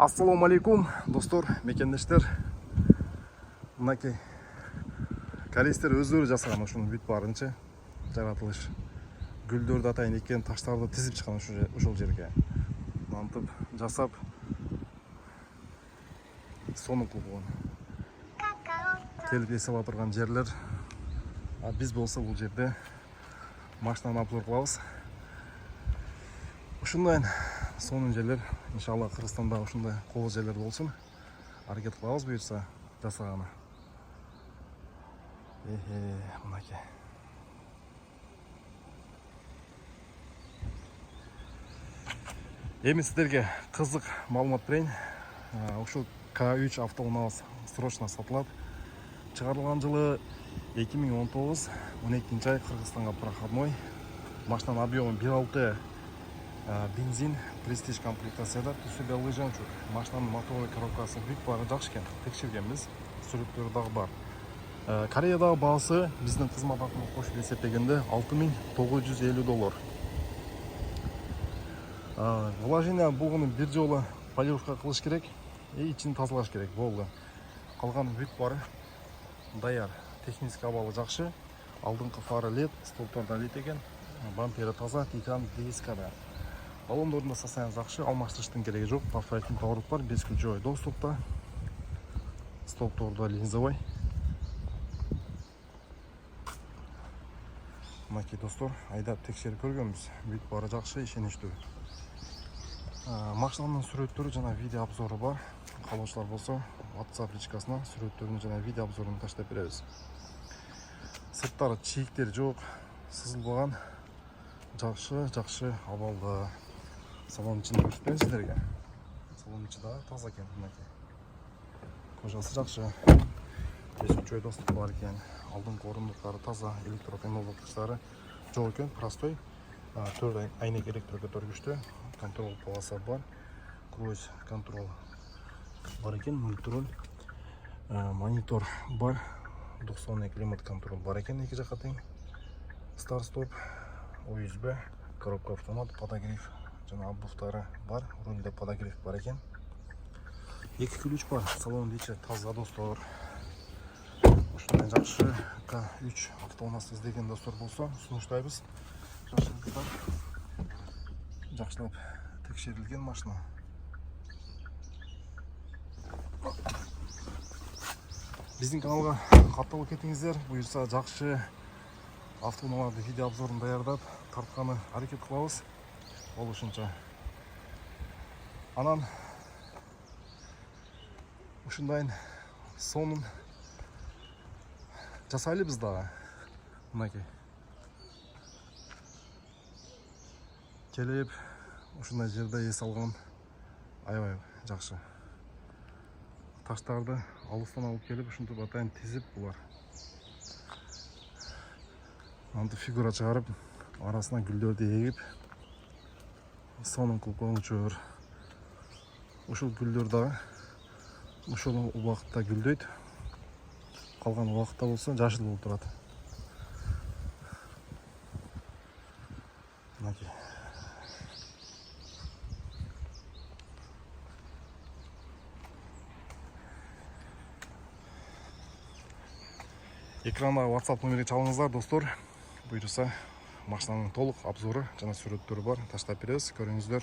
Ассаламу алейкум, достор, мекендештер. Мынакей кореецтер өздөрү жасаган ушуну бүт барынча жаратылыш. Гүлдөрдү атайын эккен, таштарды тизип чыккан ушул жерге. Мантып жасап сонун кылган. Келип эсеп отурган жерлер. А биз болсо бул жерде машинаны обзор кылабыз. Ушундай сонун жерлер, иншалла Кыргызстанда ушундай кол жерлер болсун. Аракет кылабыз буюрса жасаганы. Мынакей. Эми сиздерге кызык маалымат берейин. Ушул К3 автоуназ срочно сатылат. Чыгарылган жылы 2019 12 ай Кыргызстанга проходной. Машинанын объему 1.6 бензин, престиж комплектацияда, түсү белый жемчуг. Машинанын моторлук коробкасы бүт баары жакшы экен, текшергенбиз, сүрөттөрү дагы бар. Кореядагы баасы биздин кызмат акына кошуп эсептегенде $6.950. Вложение болгону бир жолу полировка кылыш керек, ичин тазалаш керек, болду. Калган бүт баары даяр. Техник абалы жакшы. Алдыңкы фары LED, столбтордо LED экен. Бампери таза, титан дискада. Баллондордун состояние жакшы, алмаштырыштын кереги жок. Повторительный поворот бар, бескүчөй доступта. Столбтордо линзовый. Мынакей достор, айдап текшерип көргөнбүз. Бүт баары жакшы, ишеничтүү. Машинанын сүрөттөрү жана видео обзору бар. Каалоочулар болсо, WhatsApp личкасына сүрөттөрүн жана видео обзорун таштап беребиз. Сырттары чийиктер жок, сызылбаган. Жакшы абалда. Салон ичин көрсөтөйүн сиздерге. Салон ичи да таза экен, мынакей. Кожасы жакшы. Бескүчөй доступ бар экен. Алдыңкы орундуктары таза, электроконтролдоктуктары жок экен, простой. 4 айнек электрокөтөргүчтүү, контрол полоса бар. Круиз контрол бар экен, мультируль. Монитор бар. 90 климат контрол бар экен, эки жакка тең. Старт-стоп, USB, коробка автомат, подогрев жана обувтары бар. Рулде подогрев бар экен. Эки ключ бар. Салон ичи таза достор. Ушундай жакшы К3 автоуназ издеген достор болсо, сунуштайбыз. Жакшылап текшерилген машина. Биздин каналга катталып кетиңиздер. Буюрса жакшы автоунааларды видео обзорун даярдап тартканы аракет кылабыз. Болушунча. Анан ушундай сонун жасайлыбыз дагы. Мынакей. Келип ушундай жерде эс алган аябай жакшы. Таштарды алыстан алып келип ушинтип атайын тизип булар. Антып фигура чыгарып, арасына гүлдөрдү эгип, сонун кылып койгончу. Ушул гүлдөр дагы ушул убакытта гүлдөйт. Калган убакытта болсо жашыл болуп турат. Мынакей. Экранда WhatsApp номери чалыңыздар, достор. Буйрса машинанын толук обзору жана сүрөттөрү бар. Таштап беребиз, көрүңүздөр.